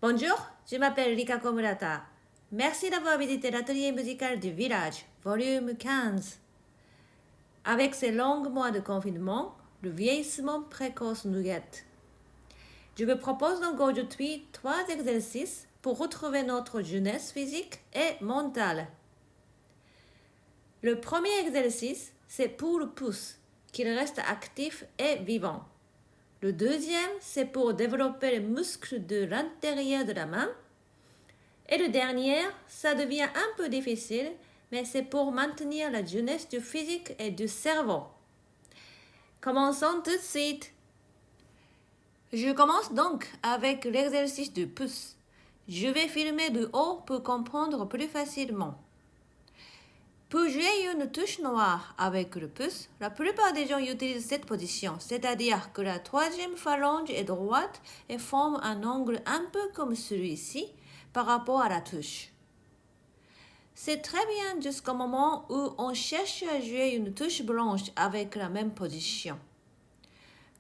Bonjour, je m'appelle Rikako Murata. Merci d'avoir visité l'atelier musical du village, volume 15. Avec ces longs mois de confinement, le vieillissement précoce nous guette. Je vous propose donc aujourd'hui 3 exercices pour retrouver notre jeunesse physique et mentale. Le premier exercice, c'est pour le pouce, qu'il reste actif et vivant. Le deuxième, c'est pour développer les muscles de l'intérieur de la main. Et le dernier, ça devient un peu difficile, mais c'est pour maintenir la jeunesse du physique et du cerveau. Commençons tout de suite. Je commence donc avec l'exercice du pouce. Je vais filmer du haut pour comprendre plus facilement. Pour jouer une touche noire avec le pouce, la plupart des gens utilisent cette position, c'est-à-dire que la troisième phalange est droite et forme un angle un peu comme celui-ci par rapport à la touche. C'est très bien jusqu'au moment où on cherche à jouer une touche blanche avec la même position.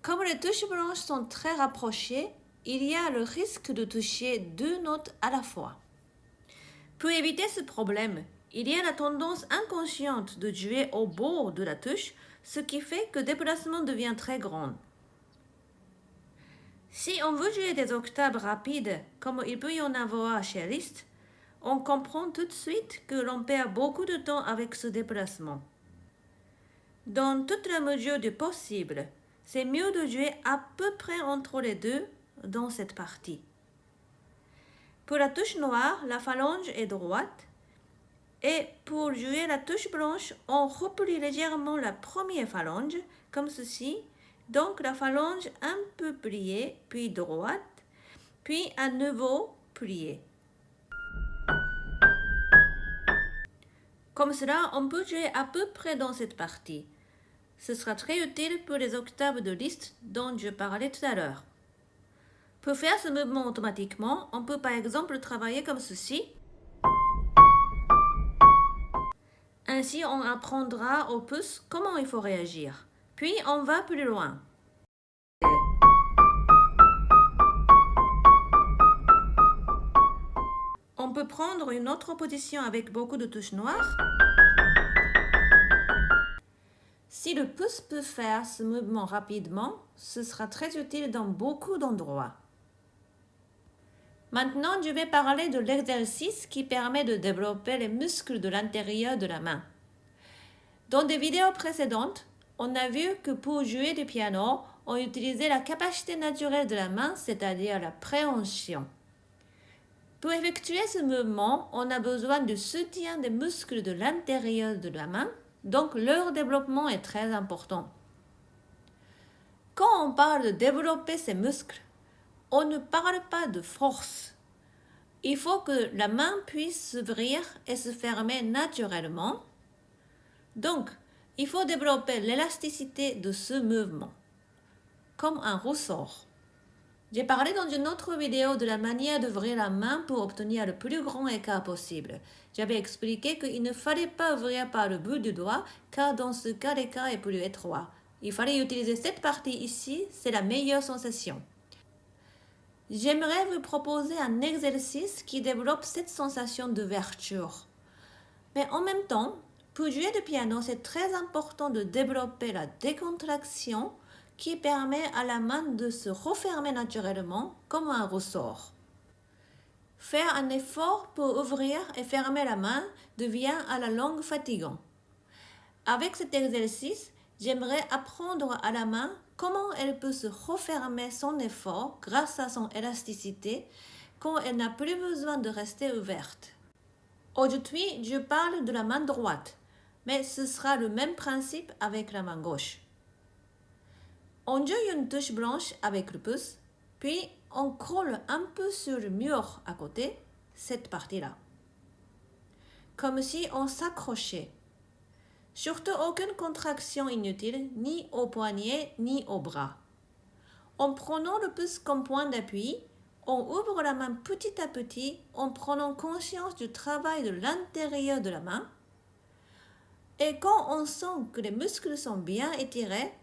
Comme les touches blanches sont très rapprochées, il y a le risque de toucher 2 notes à la fois. Pour éviter ce problème, il y a la tendance inconsciente de jouer au bord de la touche, ce qui fait que le déplacement devient très grand. Si on veut jouer des octaves rapides, comme il peut y en avoir chez Liszt, on comprend tout de suite que l'on perd beaucoup de temps avec ce déplacement. Dans toute la mesure du possible, c'est mieux de jouer à peu près entre les deux dans cette partie. Pour la touche noire, la phalange est droite. Et pour jouer la touche blanche, on replie légèrement la première phalange, comme ceci. Donc la phalange un peu pliée, puis droite, puis à nouveau pliée. Comme cela, on peut jouer à peu près dans cette partie. Ce sera très utile pour les octaves de Liszt dont je parlais tout à l'heure. Pour faire ce mouvement automatiquement, on peut par exemple travailler comme ceci. Ainsi, on apprendra au pouce comment il faut réagir. Puis, on va plus loin. On peut prendre une autre position avec beaucoup de touches noires. Si le pouce peut faire ce mouvement rapidement, ce sera très utile dans beaucoup d'endroits. Maintenant, je vais parler de l'exercice qui permet de développer les muscles de l'intérieur de la main. Dans des vidéos précédentes, on a vu que pour jouer du piano, on utilisait la capacité naturelle de la main, c'est-à-dire la préhension. Pour effectuer ce mouvement, on a besoin du soutien des muscles de l'intérieur de la main, donc leur développement est très important. Quand on parle de développer ces muscles, on ne parle pas de force. Il faut que la main puisse s'ouvrir et se fermer naturellement. Donc, il faut développer l'élasticité de ce mouvement, comme un ressort. J'ai parlé dans une autre vidéo de la manière d'ouvrir la main pour obtenir le plus grand écart possible. J'avais expliqué qu'il ne fallait pas ouvrir par le bout du doigt, car dans ce cas, l'écart est plus étroit. Il fallait utiliser cette partie ici, c'est la meilleure sensation. J'aimerais vous proposer un exercice qui développe cette sensation d'ouverture. Mais en même temps, pour jouer du piano, c'est très important de développer la décontraction qui permet à la main de se refermer naturellement comme un ressort. Faire un effort pour ouvrir et fermer la main devient à la longue fatigant. Avec cet exercice, j'aimerais apprendre à la main comment elle peut se refermer son effort grâce à son élasticité quand elle n'a plus besoin de rester ouverte. Aujourd'hui, je parle de la main droite, mais ce sera le même principe avec la main gauche. On joue une touche blanche avec le pouce, puis on colle un peu sur le mur à côté, cette partie-là. Comme si on s'accrochait. Surtout aucune contraction inutile, ni au poignet, ni au bras. En prenant le pouce comme point d'appui, on ouvre la main petit à petit en prenant conscience du travail de l'intérieur de la main. Et quand on sent que les muscles sont bien étirés,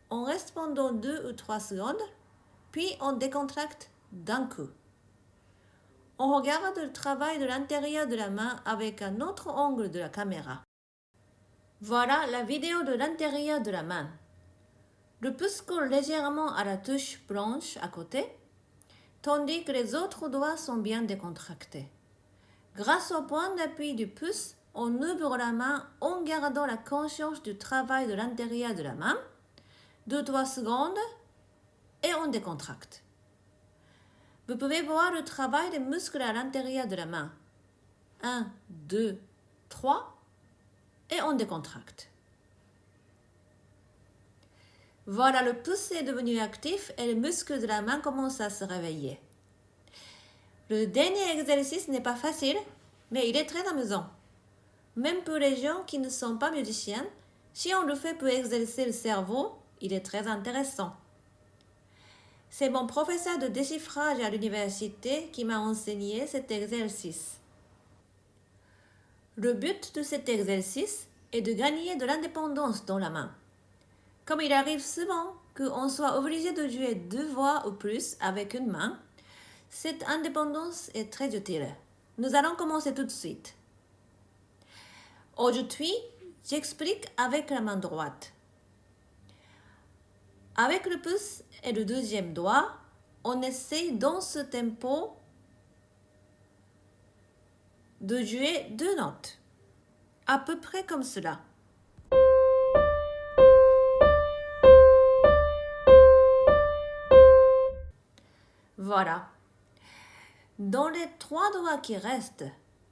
on reste pendant 2 ou 3 secondes, puis on décontracte d'un coup. On regarde le travail de l'intérieur de la main avec un autre angle de la caméra. Voilà la vidéo de l'intérieur de la main. Le pouce colle légèrement à la touche blanche à côté, tandis que les autres doigts sont bien décontractés. Grâce au point d'appui du pouce, on ouvre la main en gardant la conscience du travail de l'intérieur de la main. 2-3 secondes et on décontracte. Vous pouvez voir le travail des muscles à l'intérieur de la main. 1, 2, 3 et on décontracte. Voilà, le pouce est devenu actif et les muscles de la main commencent à se réveiller. Le dernier exercice n'est pas facile, mais il est très amusant. Même pour les gens qui ne sont pas musiciens, si on le fait pour exercer le cerveau, il est très intéressant. C'est mon professeur de déchiffrage à l'université qui m'a enseigné cet exercice. Le but de cet exercice est de gagner de l'indépendance dans la main. Comme il arrive souvent qu'on soit obligé de jouer 2 voix ou plus avec une main, cette indépendance est très utile. Nous allons commencer tout de suite. Aujourd'hui, j'explique avec la main droite. Avec le pouce et le deuxième doigt, on essaie dans ce tempo de jouer 2 notes, à peu près comme cela. Voilà. Dans les 3 doigts qui restent,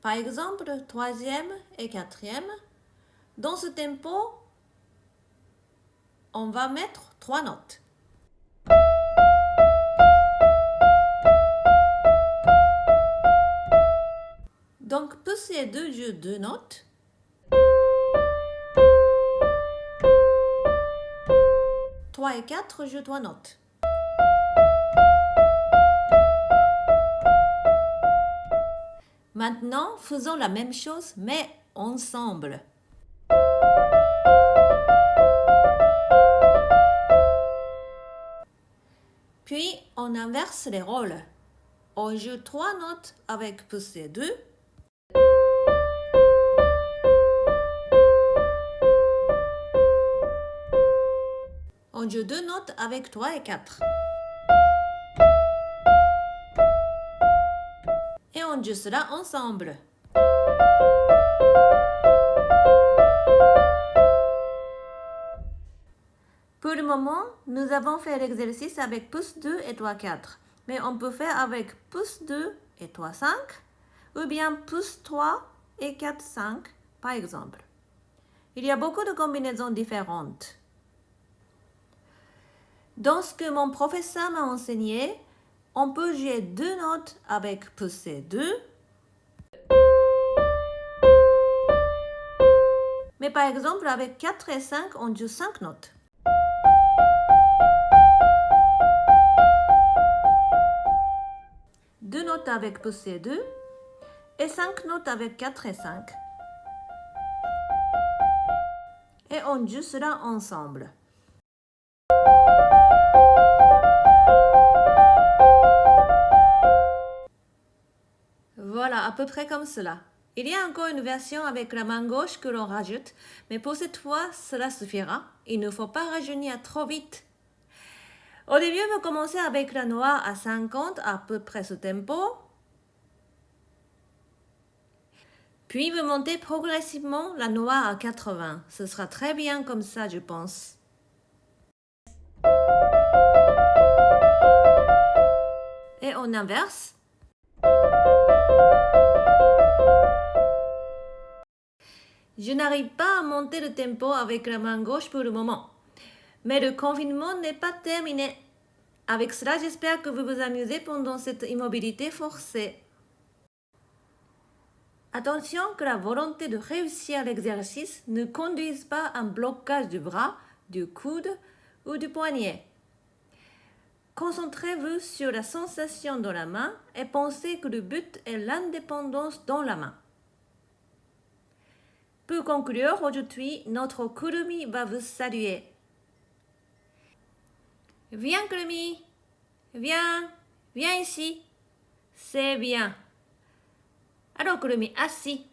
par exemple le 3e et 4e, dans ce tempo, on va mettre 3 notes. Donc, pouce et 2 jouent 2 notes. Trois et 4 jouent 3 notes. Maintenant, faisons la même chose, mais ensemble. Puis, on inverse les rôles. On joue 3 notes avec pouce et 2. On joue 2 notes avec 3 et 4. Et on joue cela ensemble. Pour le moment, nous avons fait l'exercice avec pouce 2 et doigt 4. Mais on peut faire avec pouce 2 et doigt 5, ou bien pouce 3 et 4, 5, par exemple. Il y a beaucoup de combinaisons différentes. Dans ce que mon professeur m'a enseigné, on peut jouer 2 notes avec pouce et 2. Mais par exemple, avec 4 et 5, on joue 5 notes. Deux notes avec pouce et 2 et 5 notes avec 4 et 5. Et on joue cela ensemble. Voilà, à peu près comme cela. Il y a encore une version avec la main gauche que l'on rajoute, mais pour cette fois, cela suffira. Il ne faut pas rajeunir trop vite. Au début, vous commencez avec la noire à 50, à peu près ce tempo. Puis vous montez progressivement la noire à 80. Ce sera très bien comme ça, je pense. Et on inverse. Je n'arrive pas à monter le tempo avec la main gauche pour le moment. Mais le confinement n'est pas terminé. Avec cela, j'espère que vous vous amusez pendant cette immobilité forcée. Attention que la volonté de réussir l'exercice ne conduise pas à un blocage du bras, du coude ou du poignet. Concentrez-vous sur la sensation dans la main et pensez que le but est l'indépendance dans la main. Pour conclure, aujourd'hui, notre Kurumi va vous saluer. Viens, Kurumi. Viens ici. C'est bien. Alors, Kurumi, assis.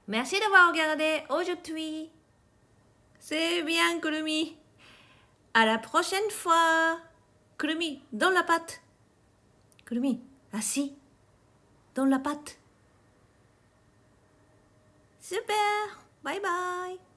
Merci d'avoir regardé aujourd'hui. C'est bien, Kurumi. À la prochaine fois. Kurumi, dans la patte. Kurumi, assis. Dans la patte. Super. Bye bye.